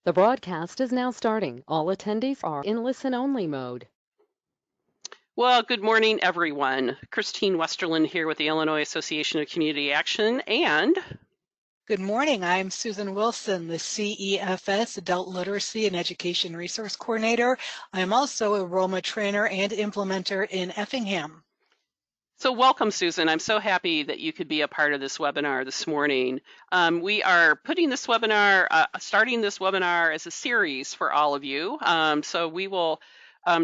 The broadcast is now starting. All attendees are in listen-only mode. Well, good morning, everyone. Christine Westerland here with the Illinois Association of Community Action, and Good morning. I'm Susan Wilson, the CEFS Adult Literacy and Education Resource Coordinator. I'm also a ROMA trainer and implementer in Effingham. so welcome, Susan. I'm so happy that you could be a part of this webinar this morning. We are putting this webinar, starting this webinar as a series for all of you. So we will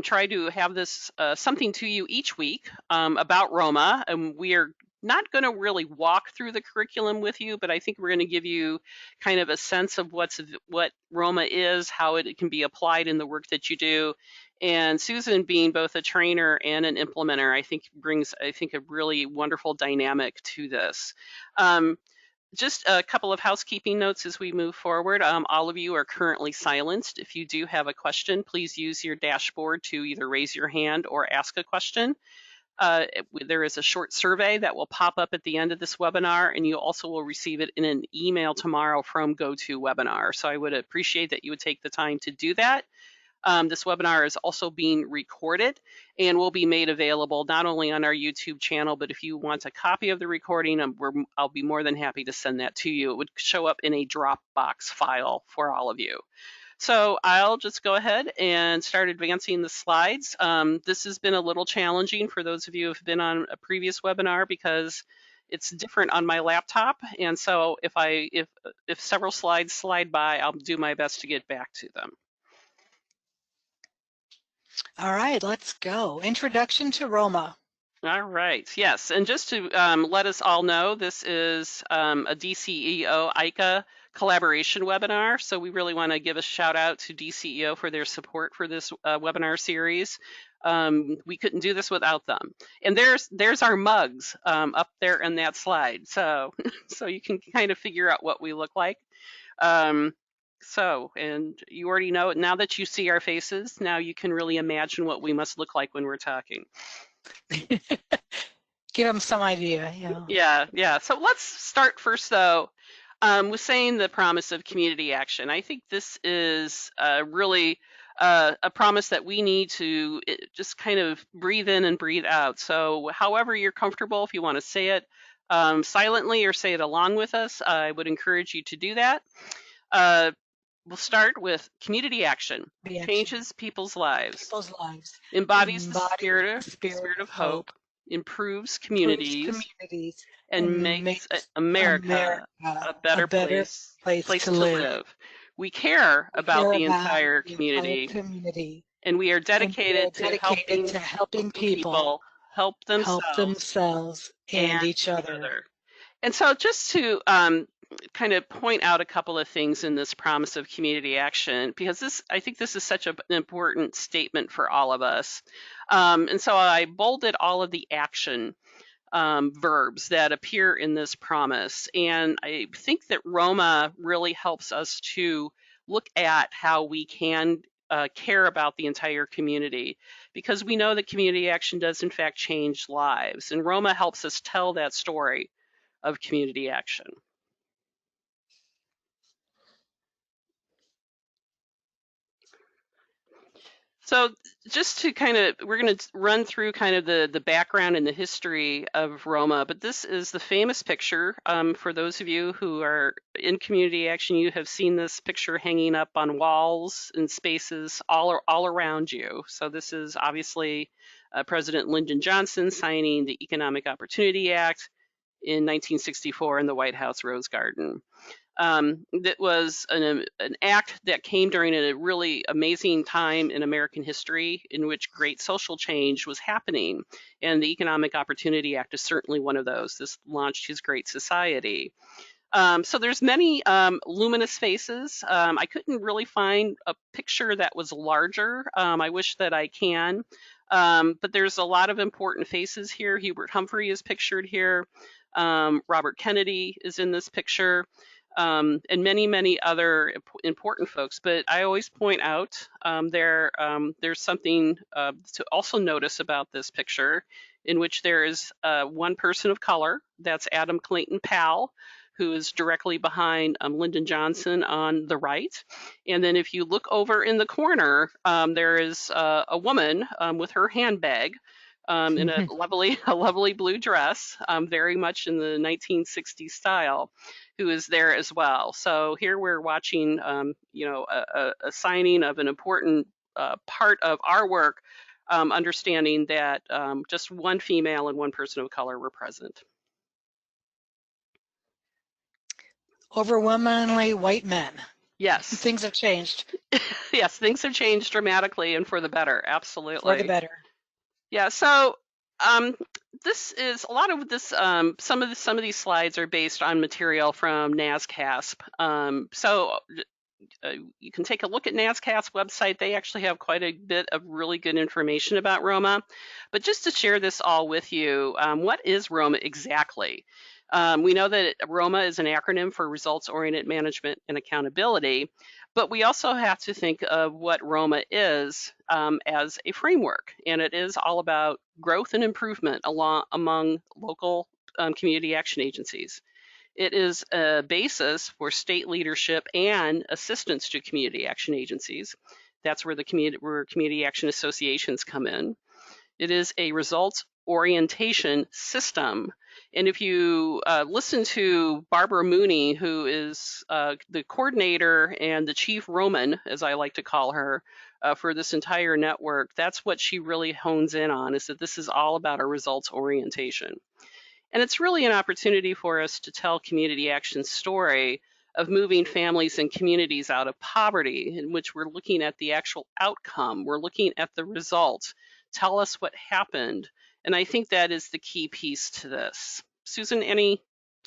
try to have this something to you each week about ROMA, and we are not going to really walk through the curriculum with you, but I think we're going to give you kind of a sense of what ROMA is, how it can be applied in the work that you do. And Susan, being both a trainer and an implementer, I think brings, a really wonderful dynamic to this. Just a couple of housekeeping notes as we move forward. All of you are currently silenced. If you do have a question, please use your dashboard to either raise your hand or ask a question. There is a short survey that will pop up at the end of this webinar, and you also will receive it in an email tomorrow from GoToWebinar. So I would appreciate that you would take the time to do that. This webinar is also being recorded and will be made available not only on our YouTube channel, but if you want a copy of the recording, I'll be more than happy to send that to you. It would show up in a Dropbox file for all of you. So I'll just go ahead and start advancing the slides. This has been a little challenging for those of you who have been on a previous webinar because it's different on my laptop. And so if several slides slide by, I'll do my best to get back to them. All right, let's go. Introduction to ROMA. All right, yes, and just to let us all know, this is a DCEO ICA collaboration webinar, so we really want to give a shout out to DCEO for their support for this webinar series. We couldn't do this without them. And there's our mugs up there in that slide, so so you can kind of figure out what we look like. And you already know, now that you see our faces, now you can really imagine what we must look like when we're talking. Give them some idea. Yeah. So let's start first, though, with saying the promise of community action. I think this is really a promise that we need to just kind of breathe in and breathe out. So however you're comfortable, if you want to say it silently or say it along with us, I would encourage you to do that. We'll start with community action. Changes people's lives. Embodies the spirit of hope. Improves communities. And makes America a better place to live. We care about the entire community. And we are dedicated to helping people help themselves and each other. And so just to kind of point out a couple of things in this promise of community action, because I think this is such an important statement for all of us. And so I bolded all of the action verbs that appear in this promise. And I think that ROMA really helps us to look at how we can care about the entire community, because we know that community action does in fact change lives. And ROMA helps us tell that story of community action. So just to we're going to run through kind of the background and the history of ROMA, but this is the famous picture. For those of you who are in community action, you have seen this picture hanging up on walls and spaces all around you. So this is obviously President Lyndon Johnson signing the Economic Opportunity Act in 1964 in the White House Rose Garden. That was an act that came during a really amazing time in American history in which great social change was happening. And the Economic Opportunity Act is certainly one of those. This launched his great society. So there's many luminous faces. I couldn't really find a picture that was larger. I wish that I can. But there's a lot of important faces here. Hubert Humphrey is pictured here. Robert Kennedy is in this picture. And many other important folks. But I always point out there's something to also notice about this picture, in which there is one person of color. That's Adam Clayton Powell, who is directly behind Lyndon Johnson on the right. And then if you look over in the corner, there is a woman with her handbag in a lovely blue dress, very much in the 1960s style, who is there as well. So here we're watching, a signing of an important part of our work, understanding that just one female and one person of color were present. Overwhelmingly white men. Yes. Things have changed. Yes, things have changed dramatically and for the better. Absolutely. For the better. Yeah. So this is a lot of this. Some of these slides are based on material from NASCASP. So you can take a look at NASCAS's website. They actually have quite a bit of really good information about ROMA. But just to share this all with you, what is ROMA exactly? We know that ROMA is an acronym for Results-Oriented Management and Accountability, but we also have to think of what ROMA is as a framework, and it is all about growth and improvement among local community action agencies. It is a basis for state leadership and assistance to community action agencies. That's where community action associations come in. It is a results orientation system. And if you listen to Barbara Mooney, who is the coordinator and the chief Roman, as I like to call her, for this entire network, that's what she really hones in on, is that this is all about a results orientation. And it's really an opportunity for us to tell community action's story of moving families and communities out of poverty, in which we're looking at the actual outcome. We're looking at the result. Tell us what happened. And I think that is the key piece to this. Susan, any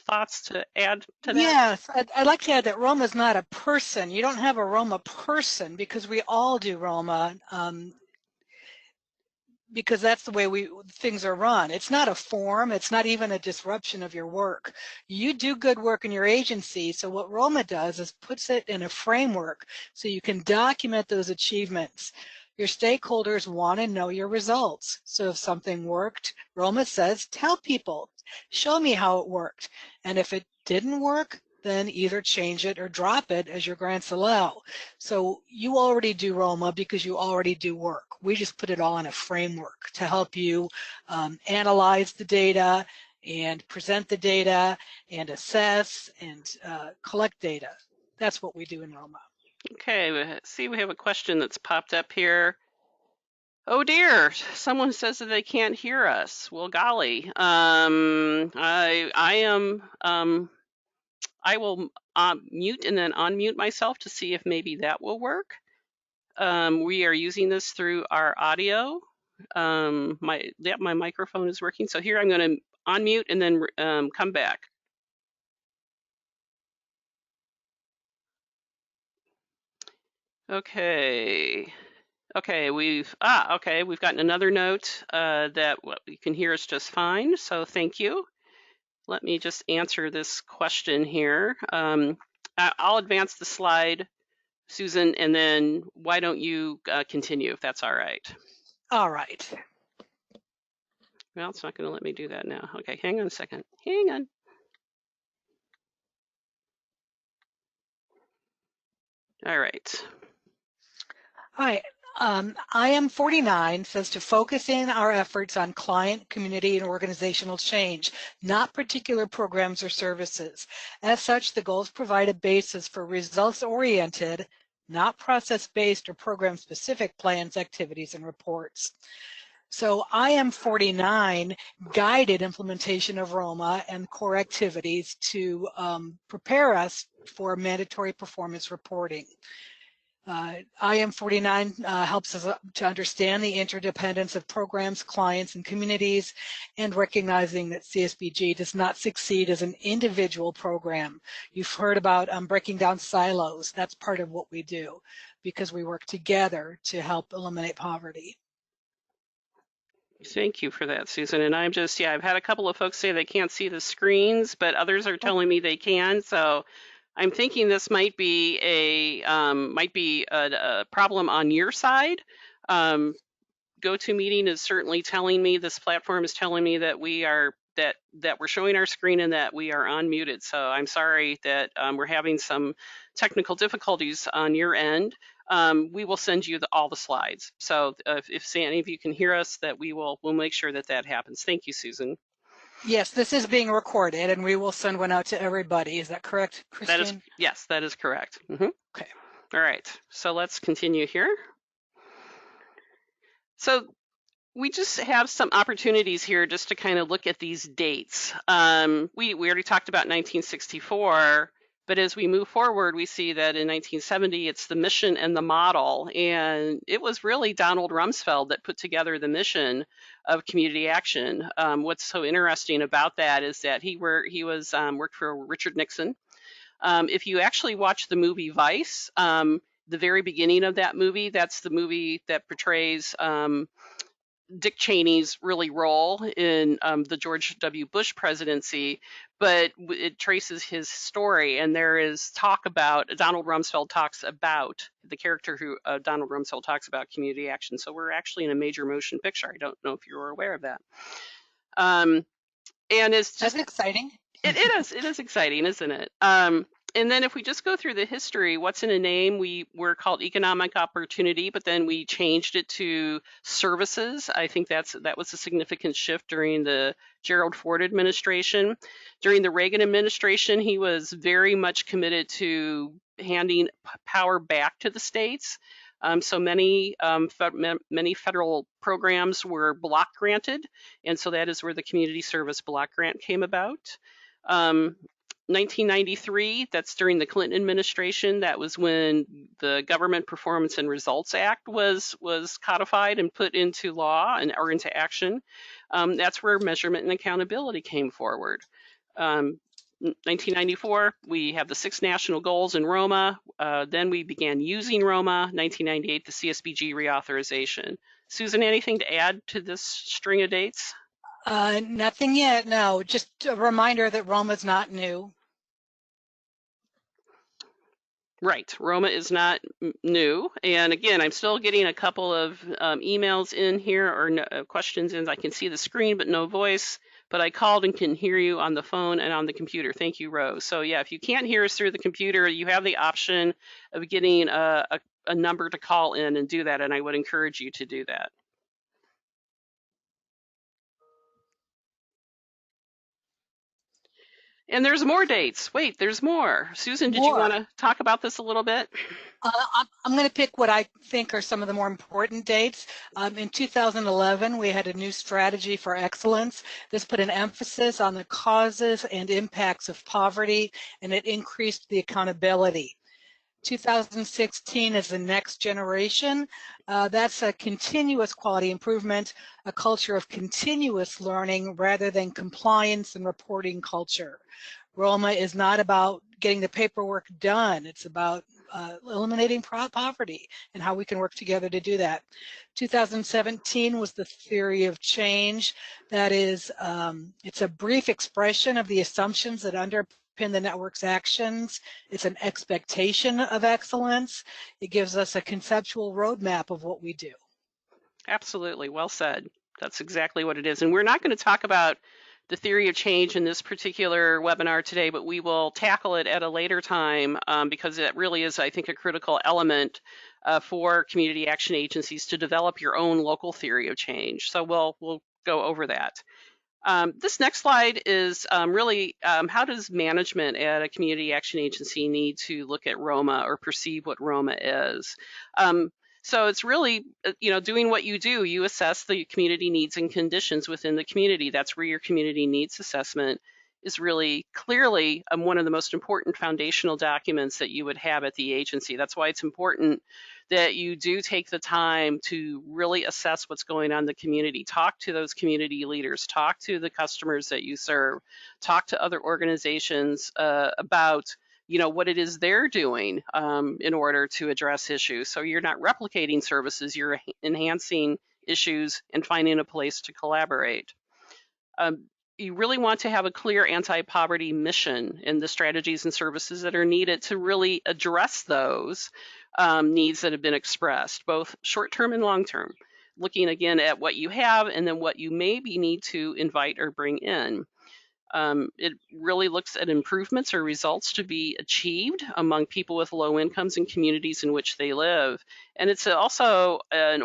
thoughts to add to that? Yes, I'd like to add that ROMA is not a person. You don't have a ROMA person, because we all do ROMA. Because that's the way things are run. It's not a form. It's not even a disruption of your work. You do good work in your agency. So what ROMA does is puts it in a framework so you can document those achievements. Your stakeholders want to know your results. So if something worked, ROMA says, tell people, show me how it worked. And if it didn't work, then either change it or drop it as your grants allow. So you already do ROMA because you already do work. We just put it all in a framework to help you analyze the data and present the data and assess and collect data. That's what we do in ROMA. Okay, see, we have a question that's popped up here. Oh dear, someone says that they can't hear us. Well, golly, I will mute and then unmute myself to see if maybe that will work. We are using this through our audio. My microphone is working. So here I'm going to unmute and then come back. Okay. Okay, we've gotten another note that you can hear us just fine. So thank you. Let me just answer this question here. I'll advance the slide, Susan, and then why don't you continue if that's all right? All right. Well, it's not going to let me do that now. Okay, hang on a second. Hang on. All right. Hi. IM 49 says to focus in our efforts on client, community, and organizational change, not particular programs or services. As such, the goals provide a basis for results-oriented, not process-based or program-specific plans, activities, and reports. So IM 49 guided implementation of ROMA and core activities to prepare us for mandatory performance reporting. IM 49 helps us to understand the interdependence of programs, clients, and communities, and recognizing that CSBG does not succeed as an individual program. You've heard about breaking down silos. That's part of what we do because we work together to help eliminate poverty. Thank you for that, Susan. And I'm just, I've had a couple of folks say they can't see the screens, but others are telling me they can. So I'm thinking this might be a problem on your side. GoToMeeting is certainly telling me, this platform is telling me that we are that we're showing our screen and that we are unmuted. So I'm sorry that we're having some technical difficulties on your end. We will send you all the slides. So if any of you can hear us, that we'll make sure that happens. Thank you, Susan. Yes, this is being recorded, and we will send one out to everybody. Is that correct, Christine? Yes, that is correct. Okay. All right, so let's continue here. So we just have some opportunities here just to kind of look at these dates. We already talked about 1964, but as we move forward, we see that in 1970, it's the mission and the model. And it was really Donald Rumsfeld that put together the mission of community action. What's so interesting about that is that he worked for Richard Nixon. If you actually watch the movie Vice, the very beginning of that movie, that's the movie that portrays Dick Cheney's really role in the George W. Bush presidency, but it traces his story. And there is talk about, Donald Rumsfeld talks about, the character who Donald Rumsfeld talks about community action. So we're actually in a major motion picture. I don't know if you were aware of that. And it's just... That's exciting. It is exciting, isn't it? And then if we just go through the history, what's in a name? We were called economic opportunity, but then we changed it to services. I think that was a significant shift during the Gerald Ford administration. During the Reagan administration, he was very much committed to handing power back to the states. So many federal programs were block granted, and so that is where the community service block grant came about. 1993, that's during the Clinton administration. That was when the Government Performance and Results Act was codified and put into law or into action. That's where measurement and accountability came forward. 1994, we have the 6 national goals in ROMA. Then we began using ROMA. 1998, the CSBG reauthorization. Susan, anything to add to this string of dates? Nothing yet, no. Just a reminder that ROMA is not new. Right, ROMA is not new. And again, I'm still getting a couple of emails in here or questions in. I can see the screen, but no voice. But I called and can hear you on the phone and on the computer. Thank you, Rose. So yeah, if you can't hear us through the computer, you have the option of getting a number to call in and do that. And I would encourage you to do that. And there's more dates. Wait, there's more. Susan, did you want to talk about this a little bit? I'm going to pick what I think are some of the more important dates. In 2011, we had a new strategy for excellence. This put an emphasis on the causes and impacts of poverty, and it increased the accountability. 2016 is the next generation. That's a continuous quality improvement, a culture of continuous learning rather than compliance and reporting culture. ROMA is not about getting the paperwork done. It's about eliminating poverty and how we can work together to do that. 2017 was the theory of change. That is, it's a brief expression of the assumptions that underpin the network's actions. It's an expectation of excellence. It gives us a conceptual roadmap of what we do. Absolutely, well said. That's exactly what it is. And we're not going to talk about the theory of change in this particular webinar today, but we will tackle it at a later time because it really is, I think, a critical element for community action agencies to develop your own local theory of change. So we'll go over that. This next slide is really how does management at a community action agency need to look at ROMA or perceive what ROMA is? So it's really, doing what you do. You assess the community needs and conditions within the community. That's where your community needs assessment is really clearly one of the most important foundational documents that you would have at the agency. That's why it's important that you do take the time to really assess what's going on in the community. Talk to those community leaders, talk to the customers that you serve, talk to other organizations about what it is they're doing in order to address issues. So you're not replicating services, you're enhancing issues and finding a place to collaborate. You really want to have a clear anti-poverty mission in the strategies and services that are needed to really address those needs that have been expressed, both short-term and long-term. looking again at what you have and then what you maybe need to invite or bring in. It really looks at improvements or results to be achieved among people with low incomes and communities in which they live. And it's also an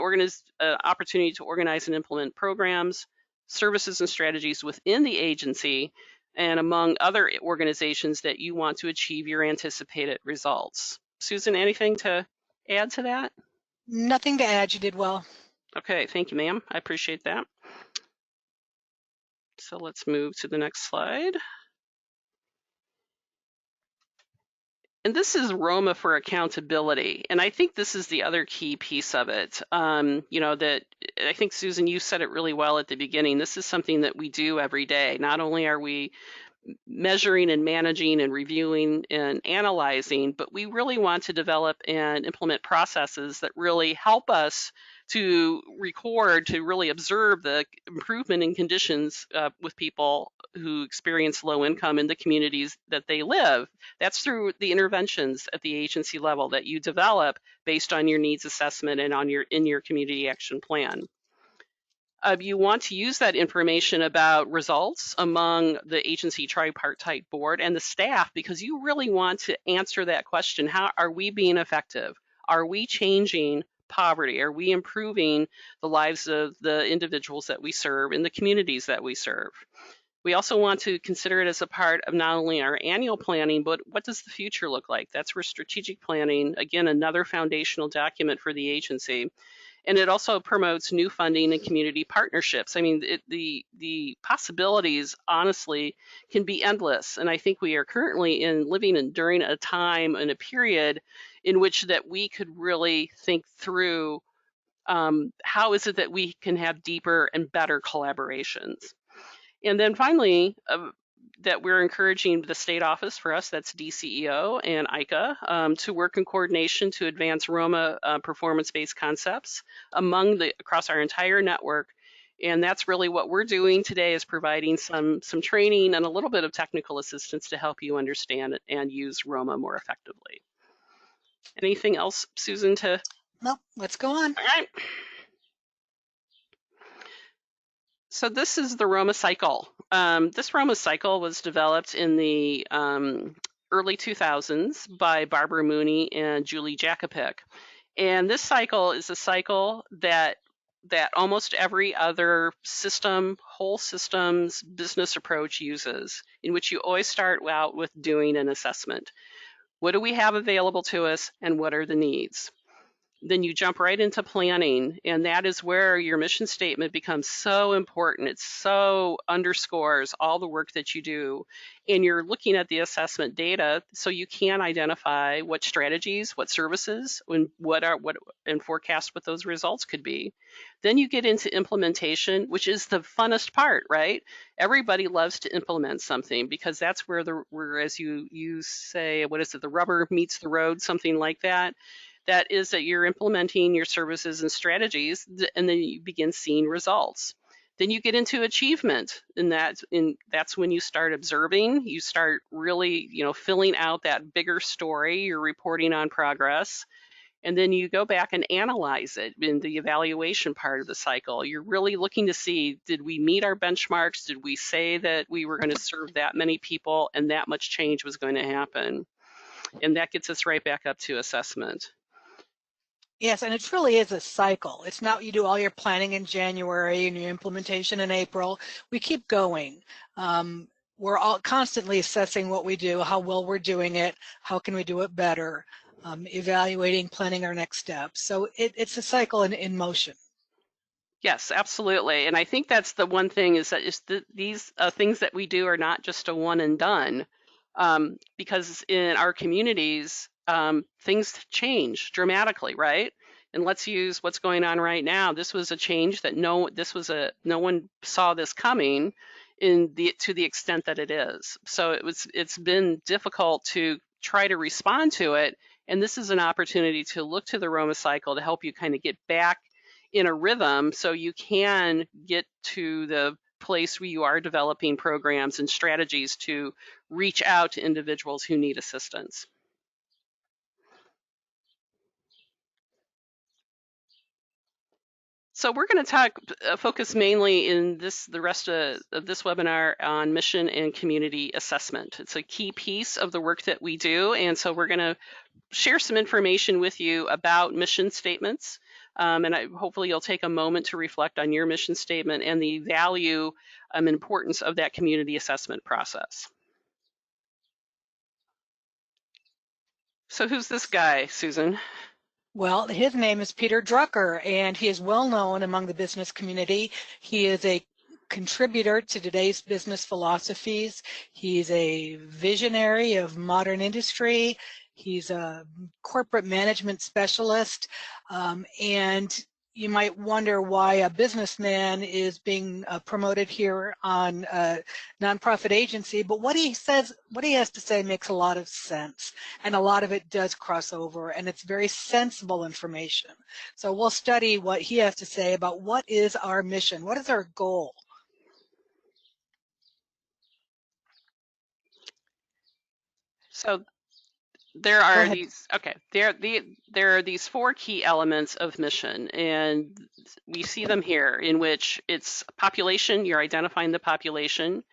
opportunity to organize and implement programs, services, and strategies within the agency and among other organizations that you want to achieve your anticipated results. Susan, anything to add to that? Nothing to add. You did well. Okay, thank you, ma'am. I appreciate that. So let's move to the next slide. And this is ROMA for accountability. And I think this is the other key piece of it. That I think, Susan, you said it really well at the beginning. This is something that we do every day. Not only are we measuring and managing and reviewing and analyzing, but we really want to develop and implement processes that really help us to record, to really observe the improvement in conditions with people who experience low income in the communities that they live. That's through the interventions at the agency level that you develop based on your needs assessment and in your community action plan. You want to use that information about results among the agency tripartite board and the staff because you really want to answer that question. How are we being effective? Are we changing poverty? Are we improving the lives of the individuals that we serve in the communities that we serve? We also want to consider it as a part of not only our annual planning, but what does the future look like? That's where strategic planning, again, another foundational document for the agency. And it also promotes new funding and community partnerships. I mean, the possibilities, honestly, can be endless. And I think we are currently living during a time and a period in which that we could really think through how is it that we can have deeper and better collaborations. And then finally, that we're encouraging the state office for us, that's DCEO and ICA, to work in coordination to advance ROMA performance-based concepts across our entire network. And that's really what we're doing today, is providing some training and a little bit of technical assistance to help you understand and use ROMA more effectively. Anything else, Susan, to? No, let's go on. All right. So this is the ROMA cycle. This ROMA cycle was developed in the early 2000s by Barbara Mooney and Julie Jakopik. And this cycle is a cycle that almost every other system, whole systems business approach uses, in which you always start out with doing an assessment. What do we have available to us and what are the needs? Then you jump right into planning, and that is where your mission statement becomes so important. It so underscores all the work that you do, and you're looking at the assessment data so you can identify what strategies, what services, and forecast what those results could be. Then you get into implementation, which is the funnest part, right? Everybody loves to implement something because that's where as you say, what is it, the rubber meets the road, something like that. That is that you're implementing your services and strategies, and then you begin seeing results. Then you get into achievement, and that's when you start observing. You start really, filling out that bigger story. You're reporting on progress, and then you go back and analyze it in the evaluation part of the cycle. You're really looking to see, did we meet our benchmarks? Did we say that we were going to serve that many people and that much change was going to happen? And that gets us right back up to assessment. Yes, and it really is a cycle. It's not you do all your planning in January and your implementation in April. We keep going. We're all constantly assessing what we do, how well we're doing it, how can we do it better, evaluating, planning our next steps. So it's a cycle in motion. Yes, absolutely. And I think that's the one thing is that these things that we do are not just a one and done, because in our communities, things change dramatically, right? And let's use what's going on right now. This was a change that no one saw this coming to the extent that it is. So it's been difficult to try to respond to it. And this is an opportunity to look to the ROMA cycle to help you kind of get back in a rhythm so you can get to the place where you are developing programs and strategies to reach out to individuals who need assistance. So we're going to focus mainly in the rest of this webinar on mission and community assessment. It's a key piece of the work that we do, and so we're going to share some information with you about mission statements. And hopefully you'll take a moment to reflect on your mission statement and the value and importance of that community assessment process. So who's this guy, Susan? Well, his name is Peter Drucker, and he is well known among the business community. He is a contributor to today's business philosophies. He's a visionary of modern industry. He's a corporate management specialist, and you might wonder why a businessman is being promoted here on a nonprofit agency, but what he has to say makes a lot of sense, and a lot of it does cross over, and it's very sensible information. So we'll study what he has to say about what is our mission, what is our goal. So there are these four key elements of mission, and we see them here, in which it's population. You're identifying the population.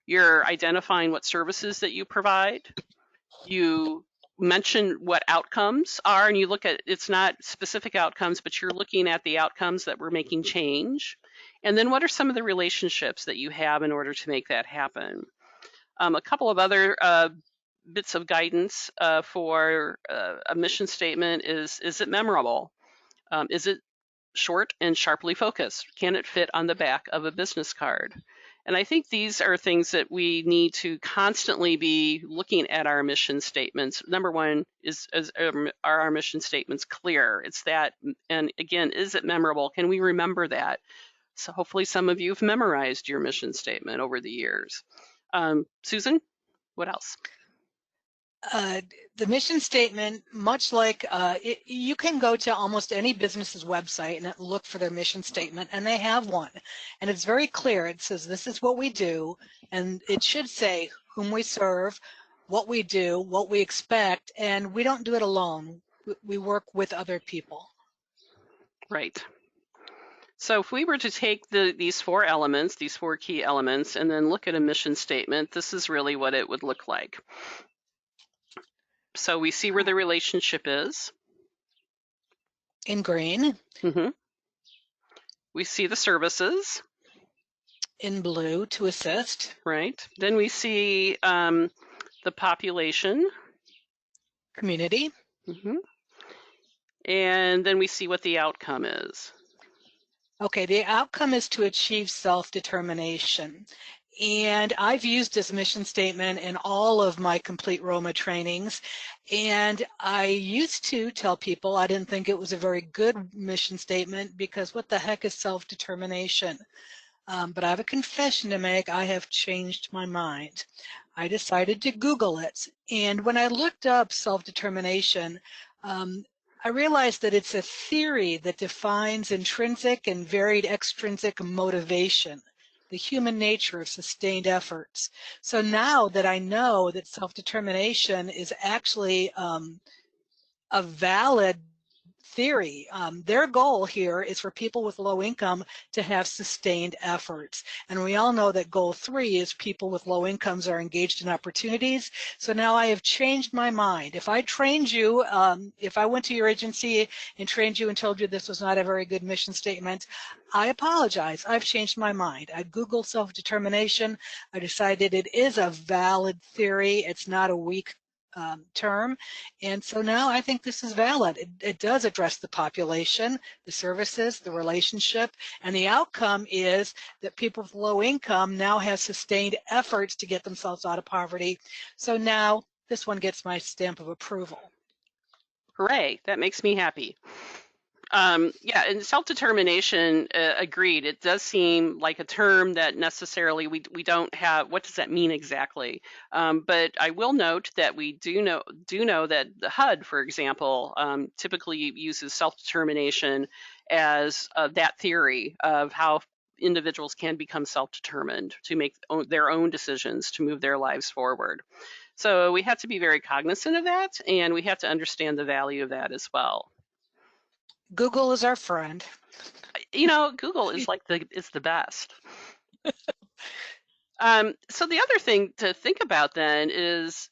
You're identifying what services that you provide. You mention what outcomes are, and you look at, it's not specific outcomes, but you're looking at the outcomes that we're making change. And then what are some of the relationships that you have in order to make that happen? A couple of other bits of guidance for a mission statement is it memorable? Is it short and sharply focused? Can it fit on the back of a business card? And I think these are things that we need to constantly be looking at our mission statements. Number one are our mission statements clear? It's that, and again, is it memorable? Can we remember that? So hopefully some of you have memorized your mission statement over the years. Susan, what else? The mission statement, much like you can go to almost any business's website and look for their mission statement, and they have one. And it's very clear. It says, this is what we do, and it should say whom we serve, what we do, what we expect, and we don't do it alone. We work with other people. Right. So if we were to take these four elements, these four key elements, and then look at a mission statement, this is really what it would look like. So we see where the relationship is. In green. Mm-hmm. We see the services. In blue, to assist. Right. Then we see the population. Community. Mm-hmm. And then we see what the outcome is. Okay, the outcome is to achieve self-determination. And I've used this mission statement in all of my complete ROMA trainings. And I used to tell people I didn't think it was a very good mission statement because what the heck is self-determination? But I have a confession to make. I have changed my mind. I decided to Google it. And when I looked up self-determination, I realized that it's a theory that defines intrinsic and varied extrinsic motivation, the human nature of sustained efforts. So now that I know that self-determination is actually a valid theory, their goal here is for people with low income to have sustained efforts. And we all know that goal 3 is people with low incomes are engaged in opportunities. So now I have changed my mind. If I trained you, if I went to your agency and trained you and told you this was not a very good mission statement, I apologize. I've changed my mind. I Googled self-determination. I decided it is a valid theory. It's not a weak term, and so now I think this is valid. It does address the population, the services, the relationship, and the outcome is that people with low income now have sustained efforts to get themselves out of poverty. So now this one gets my stamp of approval. Hooray, that makes me happy. Yeah, and self-determination, agreed. It does seem like a term that necessarily we don't have. What does that mean exactly? But I will note that we do know that the HUD, for example, typically uses self-determination as that theory of how individuals can become self-determined to make their own decisions to move their lives forward. So we have to be very cognizant of that, and we have to understand the value of that as well. Google is our friend. Google is the best. So the other thing to think about then is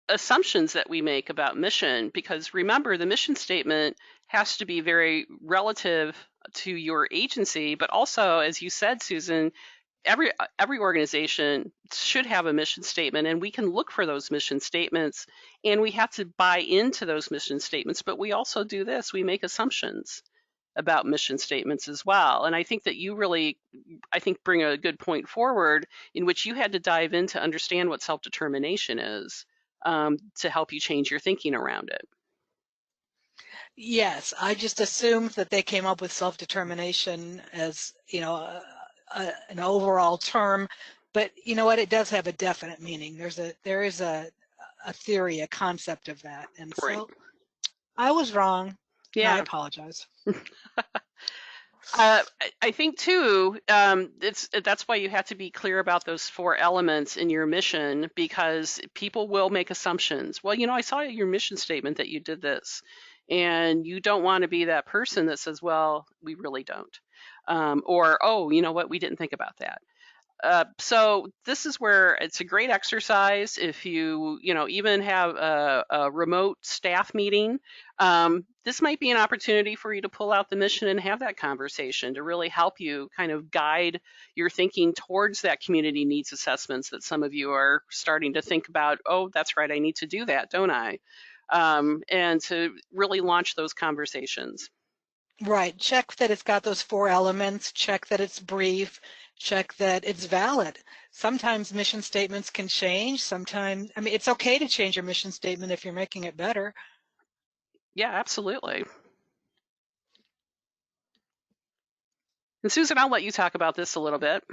assumptions that we make about mission, because remember, the mission statement has to be very relative to your agency, but also, as you said, Susan, every organization should have a mission statement, and we can look for those mission statements, and we have to buy into those mission statements. But we also do this: we make assumptions about mission statements as well. And I think that you really, bring a good point forward in which you had to dive in to understand what self-determination is, to help you change your thinking around it. Yes, I just assumed that they came up with self-determination as, an overall term, but you know what? It does have a definite meaning. There is a theory, a concept of that, and Right. so I was wrong, and I Yeah. apologize. I think too, that's why you have to be clear about those 4 elements in your mission, because people will make assumptions. Well, I saw your mission statement that you did this, and you don't want to be that person that says, "Well, we really don't," or, "Oh, you know what? We didn't think about that." So this is where it's a great exercise if you even have a remote staff meeting. This might be an opportunity for you to pull out the mission and have that conversation to really help you kind of guide your thinking towards that community needs assessments that some of you are starting to think about. Oh, that's right, I need to do that, don't I? And to really launch those conversations. Right. Check that it's got those 4 elements, check that it's brief, check that it's valid. Sometimes mission statements can change. Sometimes, I mean, it's okay to change your mission statement if you're making it better. Yeah, absolutely. And Susan, I'll let you talk about this a little bit.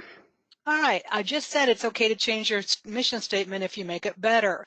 All right, I just said it's okay to change your mission statement if you make it better.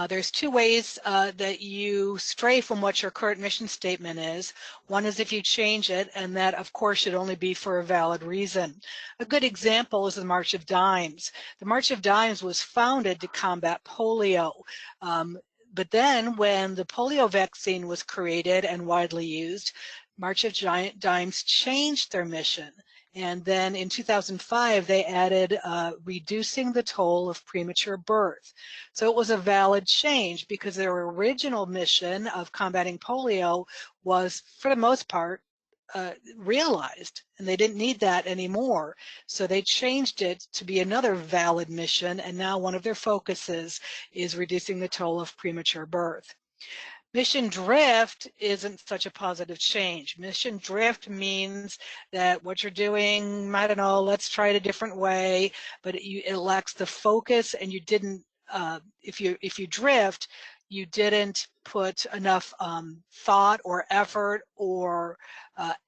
There's 2 ways that you stray from what your current mission statement is. One is if you change it, and that, of course, should only be for a valid reason. A good example is the March of Dimes. The March of Dimes was founded to combat polio. But then when the polio vaccine was created and widely used, March of Dimes changed their mission. And then in 2005, they added reducing the toll of premature birth. So it was a valid change because their original mission of combating polio was, for the most part, realized, and they didn't need that anymore. So they changed it to be another valid mission, and now one of their focuses is reducing the toll of premature birth. Mission drift isn't such a positive change. Mission drift means that what you're doing, I don't know, let's try it a different way, but it lacks the focus, and you didn't, if you drift, you didn't put enough thought or effort or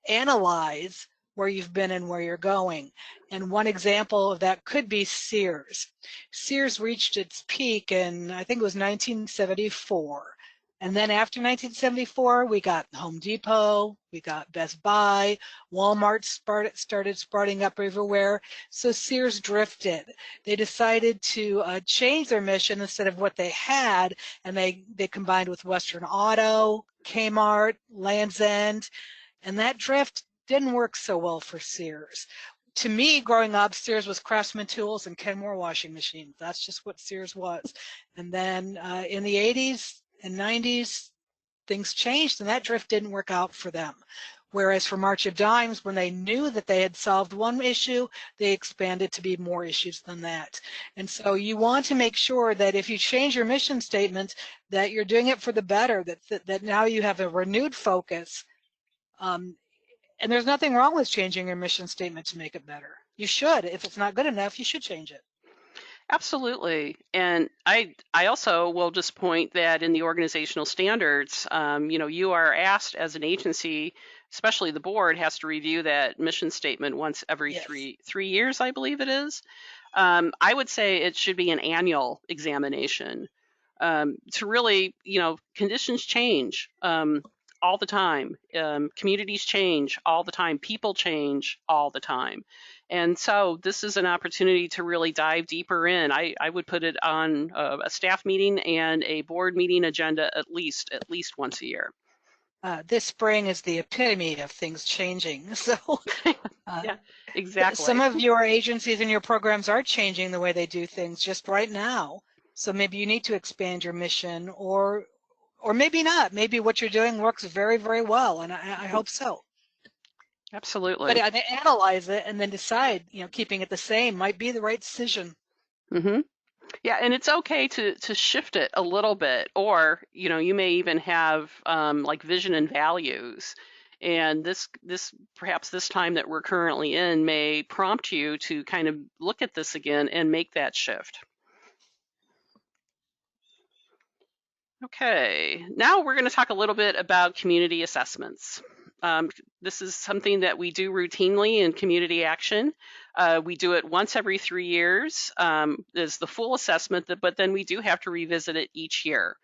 analyze where you've been and where you're going. And one example of that could be Sears. Sears reached its peak in, I think it was 1974. And then after 1974, we got Home Depot, we got Best Buy, Walmart started sprouting up everywhere. So Sears drifted. They decided to change their mission instead of what they had, and they combined with Western Auto, Kmart, Land's End, and that drift didn't work so well for Sears. To me, growing up, Sears was Craftsman Tools and Kenmore washing machines. That's just what Sears was. And then in the 80s, and 90s, things changed, and that drift didn't work out for them. Whereas for March of Dimes, when they knew that they had solved one issue, they expanded to be more issues than that. And so you want to make sure that if you change your mission statement, that you're doing it for the better, that now you have a renewed focus. And there's nothing wrong with changing your mission statement to make it better. You should. If it's not good enough, you should change it. Absolutely. And I also will just point that in the organizational standards, you are asked as an agency, especially the board, has to review that mission statement once every Yes. three years, I believe it is. I would say it should be an annual examination, to really, conditions change all the time. Communities change all the time. People change all the time. And so this is an opportunity to really dive deeper in. I would put it on a staff meeting and a board meeting agenda at least once a year. This spring is the epitome of things changing. So Yeah, exactly. Some of your agencies and your programs are changing the way they do things just right now. So maybe you need to expand your mission, or maybe not. Maybe what you're doing works very, very well, and I hope so. But Absolutely. analyze it and then decide, keeping it the same might be the right decision. Hmm. Yeah, and it's okay to shift it a little bit, or you may even have like vision and values, and this perhaps this time that we're currently in may prompt you to kind of look at this again and make that shift. Okay, now we're going to talk a little bit about community assessments. This is something that we do routinely in community action. We do it once every 3 years is the full assessment, but then we do have to revisit it each year.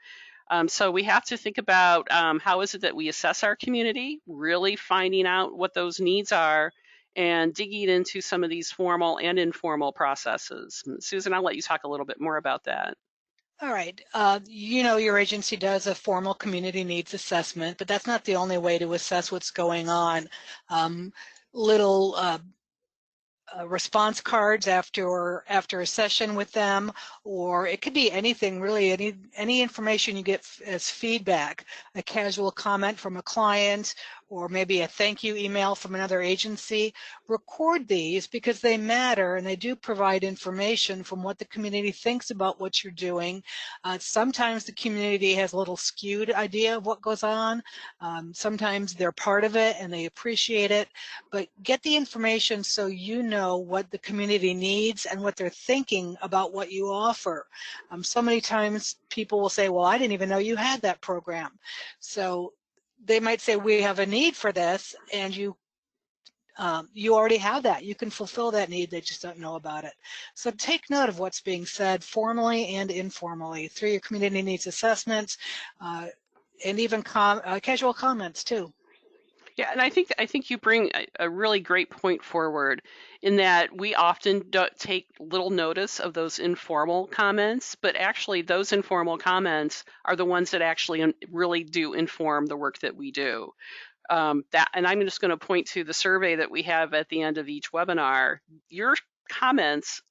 So we have to think about how is it that we assess our community, really finding out what those needs are, and digging into some of these formal and informal processes. Susan, I'll let you talk a little bit more about that. All right. Your agency does a formal community needs assessment, but that's not the only way to assess what's going on. Little response cards after a session with them, or it could be anything really, any information you get as feedback, a casual comment from a client, or maybe a thank you email from another agency. Record these because they matter and they do provide information from what the community thinks about what you're doing. Sometimes the community has a little skewed idea of what goes on. Sometimes they're part of it and they appreciate it, but get the information so you know what the community needs and what they're thinking about what you offer. So many times people will say, well, I didn't even know you had that program. So they might say, we have a need for this, and you already have that. You can fulfill that need, they just don't know about it. So take note of what's being said formally and informally through your community needs assessments, and even casual comments too. Yeah, and I think you bring a really great point forward in that we often don't take little notice of those informal comments, but actually those informal comments are the ones that actually really do inform the work that we do. And I'm just going to point to the survey that we have at the end of each webinar. Your comments,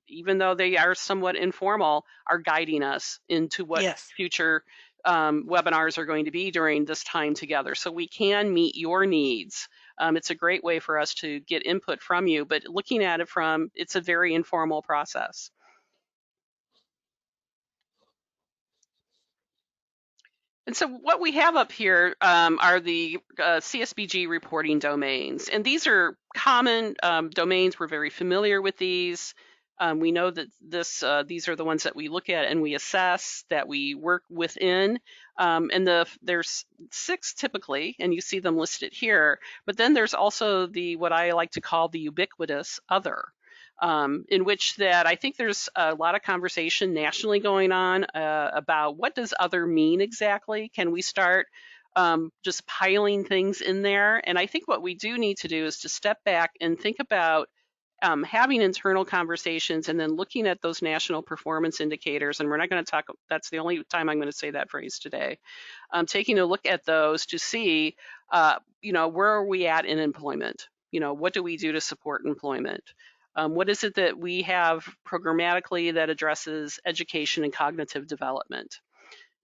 even though they are somewhat informal, are guiding us into what Yes. future webinars are going to be during this time together. So we can meet your needs. It's a great way for us to get input from you, but looking at it it's a very informal process. And so what we have up here are the CSBG reporting domains. And these are common domains. We're very familiar with these. We know that these are the ones that we look at and we assess, that we work within. And there's 6 typically, and you see them listed here. But then there's also what I like to call the ubiquitous other. In which that I think there's a lot of conversation nationally going on about what does other mean exactly? Can we start just piling things in there? And I think what we do need to do is to step back and think about having internal conversations and then looking at those national performance indicators. And we're not going to talk, that's the only time I'm going to say that phrase today. Taking a look at those to see, where are we at in employment? What do we do to support employment? What is it that we have programmatically that addresses education and cognitive development?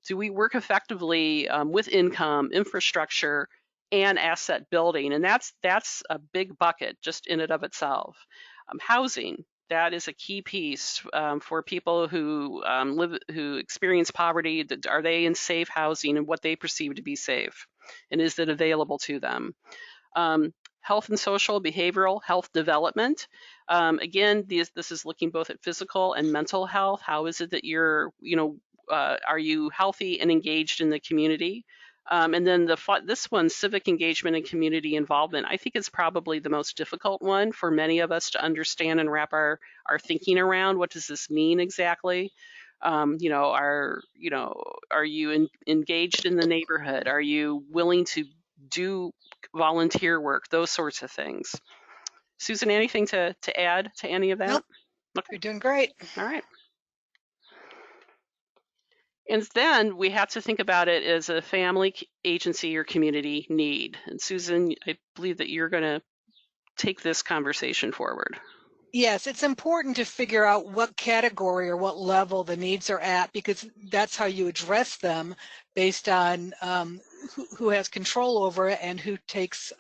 Do we work effectively with income, infrastructure, and asset building? And that's a big bucket just in and of itself. Housing, that is a key piece for people who who experience poverty. Are they in safe housing and what they perceive to be safe? And is it available to them? Health and social behavioral health development. Again, this is looking both at physical and mental health. How is it that are you healthy and engaged in the community? And then this one, civic engagement and community involvement, I think is probably the most difficult one for many of us to understand and wrap our thinking around. What does this mean exactly? Are you engaged in the neighborhood? Are you willing to do volunteer work? Those sorts of things. Susan, anything to add to any of that? Nope. Okay. You're doing great. All right. And then we have to think about it as a family, agency, or community need. And Susan, I believe that you're going to take this conversation forward. Yes, it's important to figure out what category or what level the needs are at, because that's how you address them based on who has control over it and who takes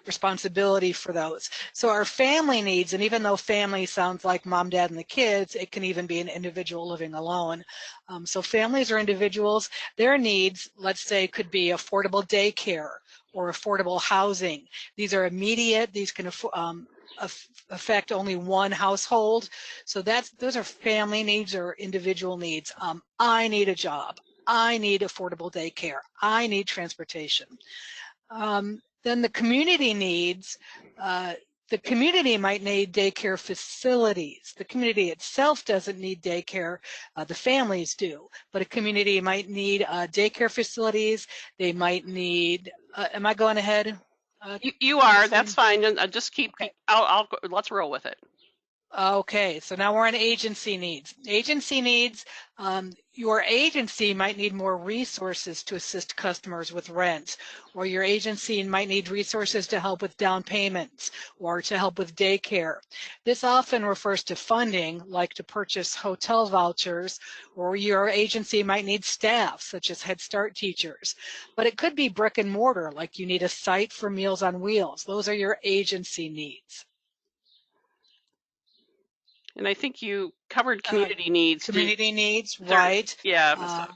responsibility for those. So our family needs, and even though family sounds like mom, dad, and the kids, it can even be an individual living alone. So families or individuals, their needs, let's say, could be affordable daycare or affordable housing. These are immediate. These can affect only one household. So those are family needs or individual needs. I need a job. I need affordable daycare. I need transportation. Then the community needs, the community might need daycare facilities. The community itself doesn't need daycare, the families do, but a community might need daycare facilities. They might need, am I going ahead? You are, Christine? that's fine. And just Okay. let's roll with it. Okay, so now we're on agency needs. Agency needs, your agency might need more resources to assist customers with rent, or your agency might need resources to help with down payments or to help with daycare. This often refers to funding, like to purchase hotel vouchers, or your agency might need staff, such as Head Start teachers. But it could be brick and mortar, like you need a site for Meals on Wheels. Those are your agency needs. And I think you covered community needs. Community needs, right? Yeah.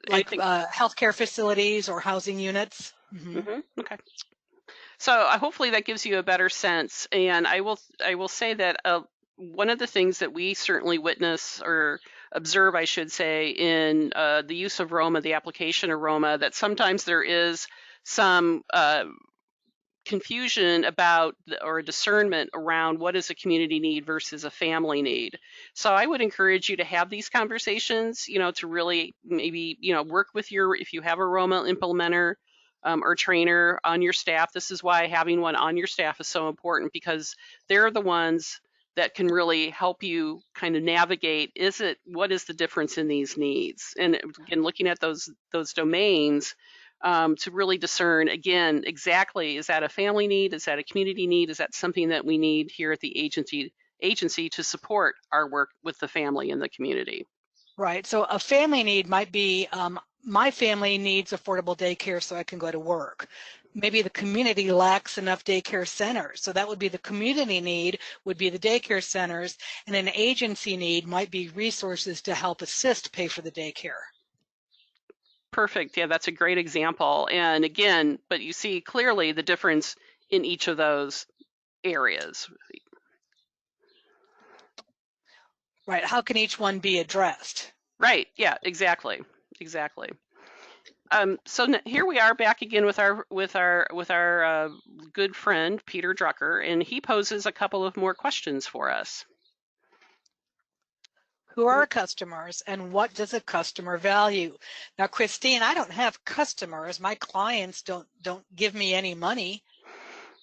Like think. healthcare facilities or housing units. Okay. So hopefully that gives you a better sense. And I will say that one of the things that we certainly witness or observe, I should say, in the use of ROMA, the application of ROMA, that sometimes there is some confusion about or discernment around what is a community need versus a family need. So I would encourage you to have these conversations, to really maybe, work with if you have a ROMA implementer or trainer on your staff. This is why having one on your staff is so important, because they're the ones that can really help you kind of navigate, what is the difference in these needs? And again, looking at those domains, to really discern, again, exactly, is that a family need? Is that a community need? Is that something that we need here at the agency to support our work with the family and the community? Right. So a family need might be, my family needs affordable daycare so I can go to work. Maybe the community lacks enough daycare centers. So that would be the community need, would be the daycare centers, and an agency need might be resources to help assist pay for the daycare. Perfect. Yeah, that's a great example. And again, but you see clearly the difference in each of those areas. Right. How can each one be addressed? Right. Yeah, exactly. So here we are back again with our good friend Peter Drucker, and he poses a couple of more questions for us. Who are our customers and what does a customer value? Now, Christine, I don't have customers. My clients don't give me any money.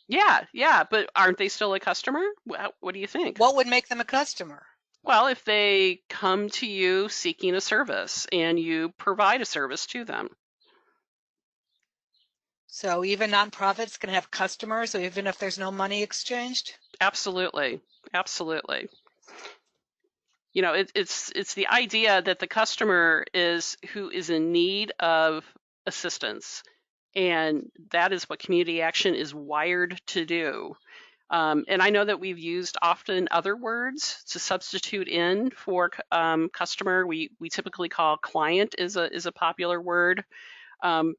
Yeah, but aren't they still a customer? What do you think? What would make them a customer? Well, if they come to you seeking a service and you provide a service to them. So even nonprofits can have customers, even if there's no money exchanged? Absolutely. It's the idea that the customer is who is in need of assistance, and that is what community action is wired to do. And I know that we've used often other words to substitute in for customer. We typically call client is a popular word.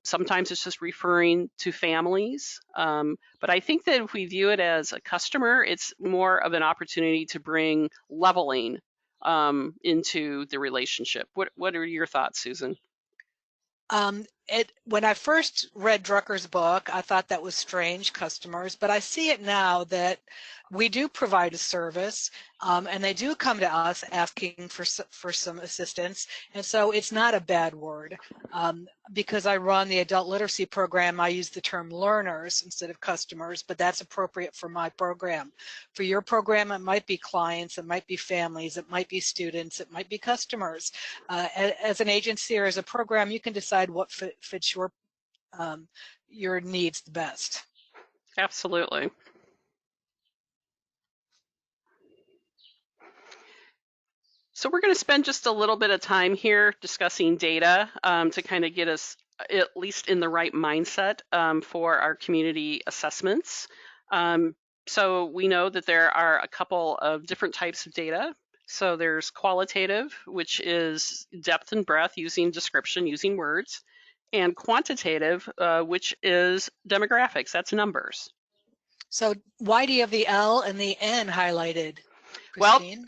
Sometimes it's just referring to families. But I think that if we view it as a customer, it's more of an opportunity to bring leveling into the relationship. What are your thoughts, Susan? When I first read Drucker's book, I thought that was strange, customers, but I see it now that we do provide a service, and they do come to us asking for some assistance, and so it's not a bad word. Because I run the adult literacy program, I use the term learners instead of customers, but that's appropriate for my program. For your program, it might be clients, it might be families, it might be students, it might be customers. As an agency or as a program, you can decide what fits your needs the best. Absolutely. So we're going to spend just a little bit of time here discussing data to kind of get us at least in the right mindset for our community assessments. So we know that there are a couple of different types of data. So there's qualitative, which is depth and breadth using description, using words, and quantitative, which is demographics, that's numbers. So why do you have the L and the N highlighted, Well, Christine?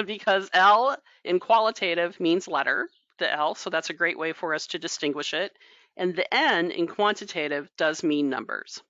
because L in qualitative means letter, the L, so that's a great way for us to distinguish it. And the N in quantitative does mean numbers.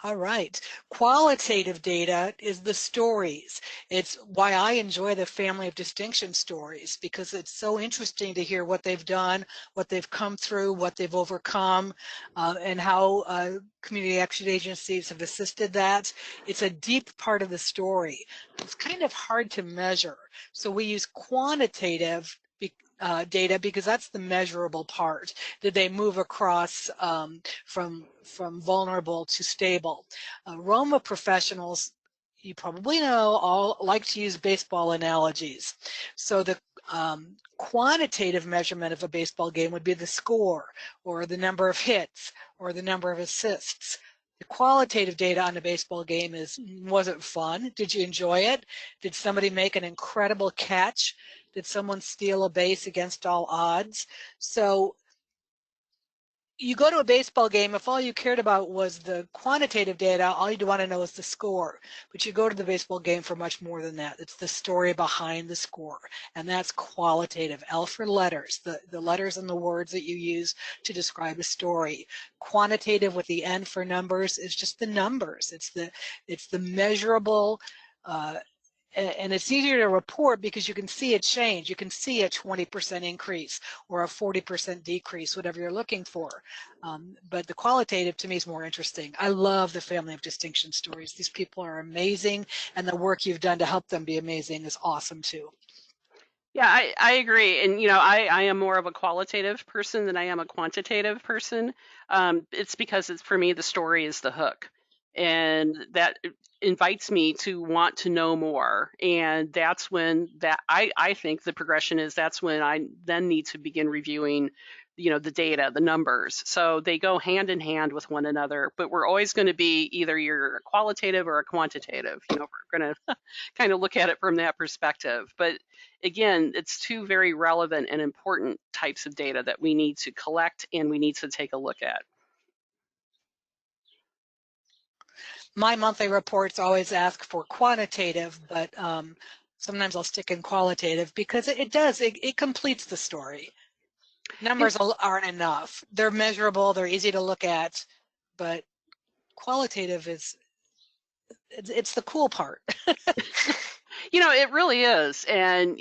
All right. Qualitative data is the stories. It's why I enjoy the family of distinction stories, because it's so interesting to hear what they've done, what they've come through, what they've overcome, and how community action agencies have assisted that. It's a deep part of the story. It's kind of hard to measure. So we use quantitative data because that's the measurable part. Did they move across from vulnerable to stable? ROMA professionals, you probably know, all like to use baseball analogies. So the quantitative measurement of a baseball game would be the score, or the number of hits, or the number of assists. The qualitative data on a baseball game is, was it fun? Did you enjoy it? Did somebody make an incredible catch? Did someone steal a base against all odds? So you go to a baseball game, if all you cared about was the quantitative data, all you'd want to know is the score. But you go to the baseball game for much more than that. It's the story behind the score, and that's qualitative. L for letters, the letters and the words that you use to describe a story. Quantitative with the N for numbers is just the numbers. It's the measurable, and it's easier to report because you can see a change. You can see a 20% increase or a 40% decrease, whatever you're looking for. But the qualitative to me is more interesting. I love the family of distinction stories. These people are amazing, and the work you've done to help them be amazing is awesome too. Yeah, I agree. And, I am more of a qualitative person than I am a quantitative person. It's because it's for me, the story is the hook. And that invites me to want to know more. And that's when I think the progression is that's when I then need to begin reviewing, the data, the numbers. So they go hand in hand with one another, but we're always going to be either you're a qualitative or a quantitative. We're going to kind of look at it from that perspective. But again, it's two very relevant and important types of data that we need to collect and we need to take a look at. My monthly reports always ask for quantitative, but sometimes I'll stick in qualitative because it completes the story. Numbers aren't enough. They're measurable, they're easy to look at, but qualitative it's the cool part. It really is. And,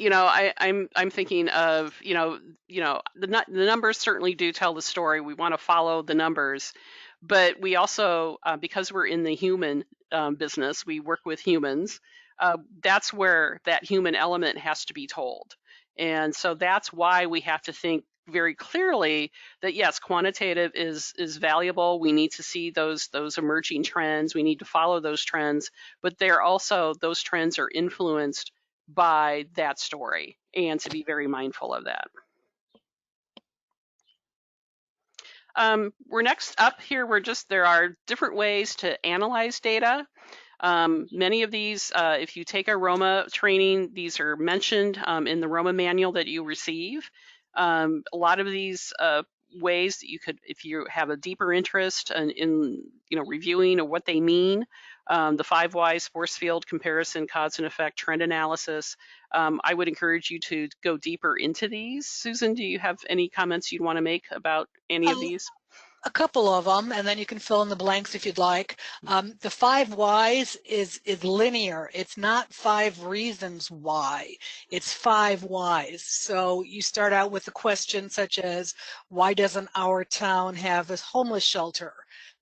I'm thinking of, the numbers certainly do tell the story. We want to follow the numbers, but we also, because we're in the human business, we work with humans. That's where that human element has to be told. And so that's why we have to think very clearly that yes, quantitative is valuable. We need to see those emerging trends. We need to follow those trends, but those trends are influenced by that story, and to be very mindful of that. We're next up here. There are different ways to analyze data. Many of these, if you take a ROMA training, these are mentioned in the ROMA manual that you receive. A lot of these ways that you could, if you have a deeper interest in reviewing or what they mean, the 5 whys, force field comparison, cause and effect, trend analysis, I would encourage you to go deeper into these. Susan, do you have any comments you'd want to make about any of these? A couple of them, and then you can fill in the blanks if you'd like. The 5 whys is linear. It's not 5 reasons why. It's 5 whys. So you start out with a question such as, why doesn't our town have a homeless shelter?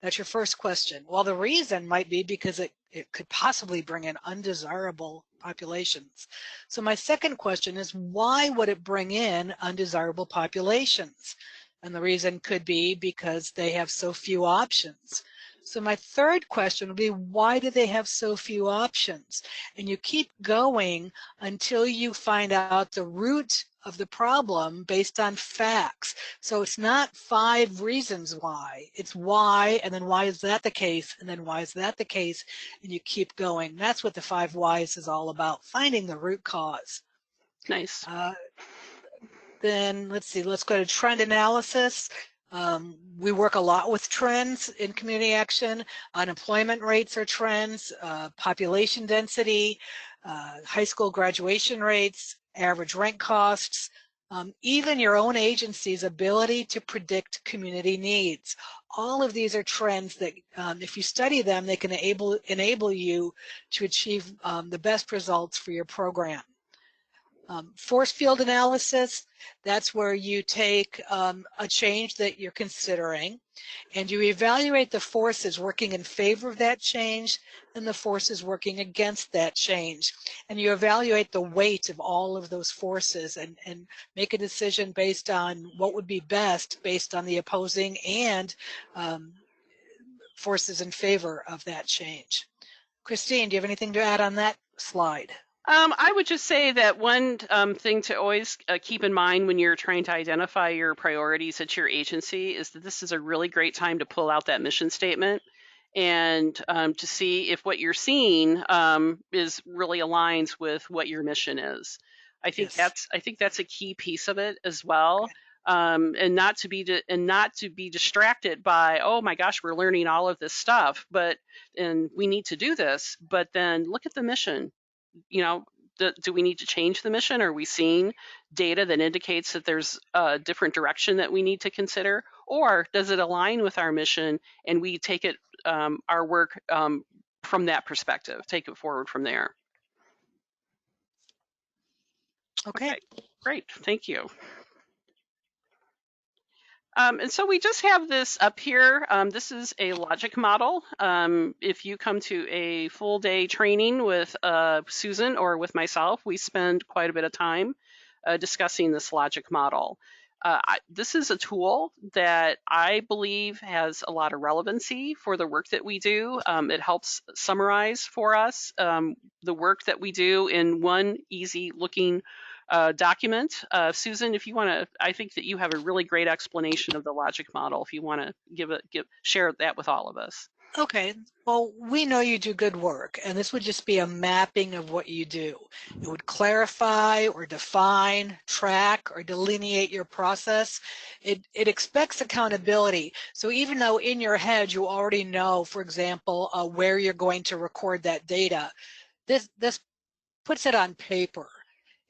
That's your first question. Well, the reason might be because it could possibly bring in undesirable populations. So my second question is, why would it bring in undesirable populations? And the reason could be because they have so few options. So my third question would be, why do they have so few options? And you keep going until you find out the root of the problem based on facts. So it's not 5 reasons why, it's why, and then why is that the case, and then why is that the case, and you keep going. That's what the 5 whys is all about, finding the root cause. Nice. Then let's see, let's go to trend analysis. We work a lot with trends in community action. Unemployment rates are trends, population density, high school graduation rates, average rent costs, even your own agency's ability to predict community needs. All of these are trends that if you study them, they can enable you to achieve the best results for your program. Force field analysis, that's where you take a change that you're considering and you evaluate the forces working in favor of that change and the forces working against that change. And you evaluate the weight of all of those forces and make a decision based on what would be best based on the opposing and forces in favor of that change. Christine, do you have anything to add on that slide? I would just say that one thing to always keep in mind when you're trying to identify your priorities at your agency is that this is a really great time to pull out that mission statement and to see if what you're seeing is really aligns with what your mission is. I think that's a key piece of it as well. And not to be distracted by, oh my gosh, we're learning all of this stuff, and we need to do this, but then look at the mission. Do we need to change the mission? Are we seeing data that indicates that there's a different direction that we need to consider? Or does it align with our mission and we take it, our work from that perspective, take it forward from there? Okay. Great, thank you. And so we just have this up here. This is a logic model. If you come to a full day training with Susan or with myself, we spend quite a bit of time discussing this logic model. This is a tool that I believe has a lot of relevancy for the work that we do. It helps summarize for us the work that we do in one easy looking document. Susan, if you want to, I think that you have a really great explanation of the logic model. If you want to share that with all of us. Okay, well, we know you do good work, and this would just be a mapping of what you do. It would clarify or define, track, or delineate your process. It expects accountability. So even though in your head you already know, for example, where you're going to record that data, this puts it on paper.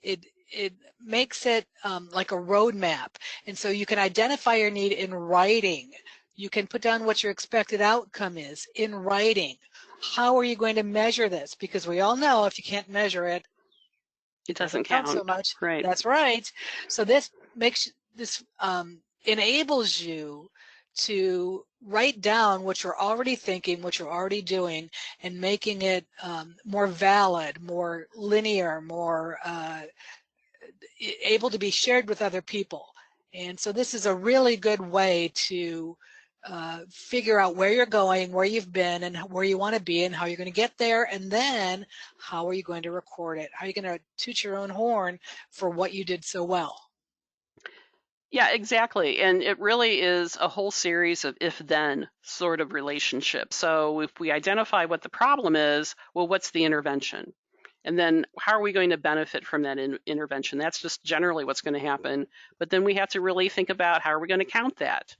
It makes it like a roadmap, and so you can identify your need in writing. You can put down what your expected outcome is in writing. How are you going to measure this? Because we all know if you can't measure it, it doesn't count so much. Right. That's right. So this enables you to write down what you're already thinking, what you're already doing, and making it more valid, more linear, more able to be shared with other people. And so this is a really good way to figure out where you're going, where you've been, and where you want to be, and how you're going to get there, and then how are you going to record it? How are you going to toot your own horn for what you did so well? Yeah, exactly. And it really is a whole series of if-then sort of relationships. So if we identify what the problem is, well, what's the intervention? And then how are we going to benefit from that intervention? That's just generally what's going to happen. But then we have to really think about how are we going to count that?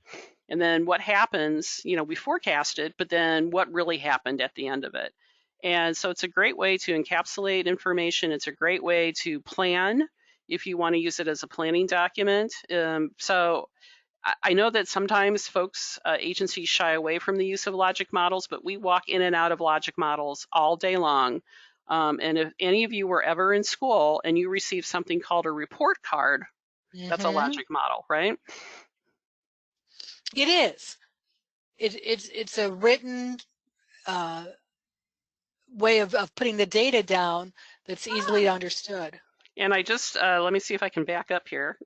And then what happens, we forecast it, but then what really happened at the end of it? And so it's a great way to encapsulate information. It's a great way to plan if you want to use it as a planning document. So I know that sometimes folks, agencies shy away from the use of logic models, but we walk in and out of logic models all day long. And if any of you were ever in school and you received something called a report card, that's a logic model, right? It is. It's a written way of putting the data down that's easily understood. And I just, let me see if I can back up here.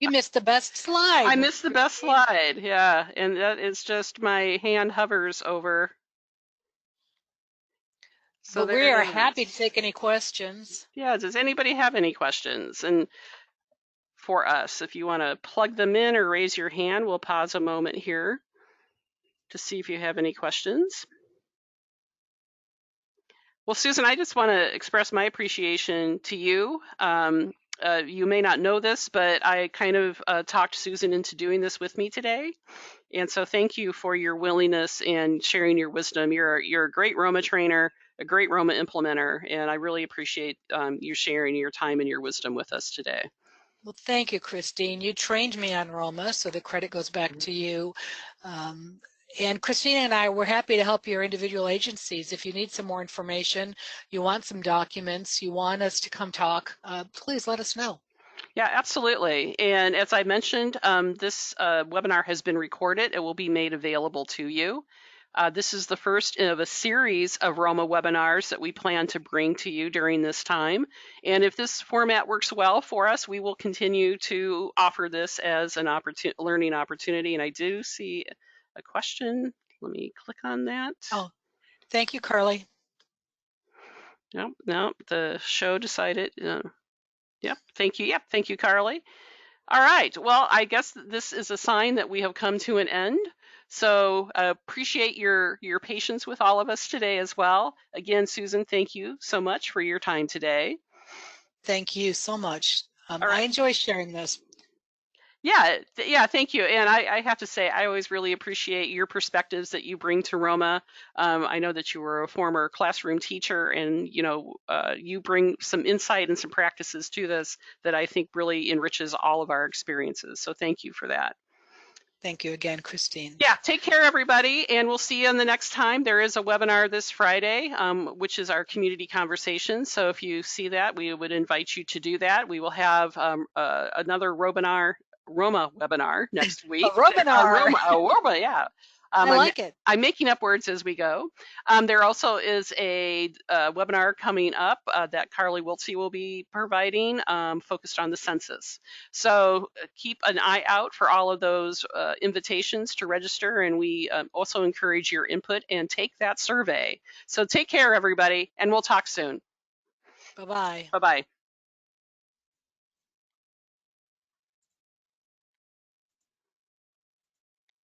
You missed the best slide. I missed the best slide, yeah, and that is just my hand hovers over. So But there we it are happy to is. take any questions. Yeah, does anybody have any questions? And for us, if you want to plug them in or raise your hand, we'll pause a moment here to see if you have any questions. Well, Susan, I just want to express my appreciation to you. You may not know this, but I kind of talked Susan into doing this with me today. And so thank you for your willingness and sharing your wisdom. You're a great Roma trainer, a great Roma implementer, and I really appreciate you sharing your time and your wisdom with us today. Well, thank you, Christine. You trained me on ROMA, so the credit goes back to you. And Christina and I, we're happy to help your individual agencies. If you need some more information, you want some documents, you want us to come talk, please let us know. Yeah, absolutely. And as I mentioned, this webinar has been recorded. It will be made available to you. This is the first of a series of ROMA webinars that we plan to bring to you during this time. And if this format works well for us, we will continue to offer this as an learning opportunity. And I do see a question. Let me click on that. Oh, thank you, Carly. No, the show decided. Yep, thank you. Yep, thank you, Carly. All right. Well, I guess this is a sign that we have come to an end. So appreciate your patience with all of us today as well. Again, Susan, thank you so much for your time today. Thank you so much. All I right. enjoy sharing this. Yeah, thank you. And I have to say, I always really appreciate your perspectives that you bring to Roma. I know that you were a former classroom teacher, and you bring some insight and some practices to this that I think really enriches all of our experiences. So thank you for that. Thank you again, Christine. Yeah, take care, everybody, and we'll see you on the next time. There is a webinar this Friday, which is our community conversation. So if you see that, we would invite you to do that. We will have another Roma webinar next week. A webinar. Roma, yeah. I like it. I'm making up words as we go. There also is a webinar coming up that Carly Wiltsey will be providing, focused on the census. So keep an eye out for all of those invitations to register, and we also encourage your input and take that survey. So take care, everybody, and we'll talk soon. Bye-bye. Bye-bye.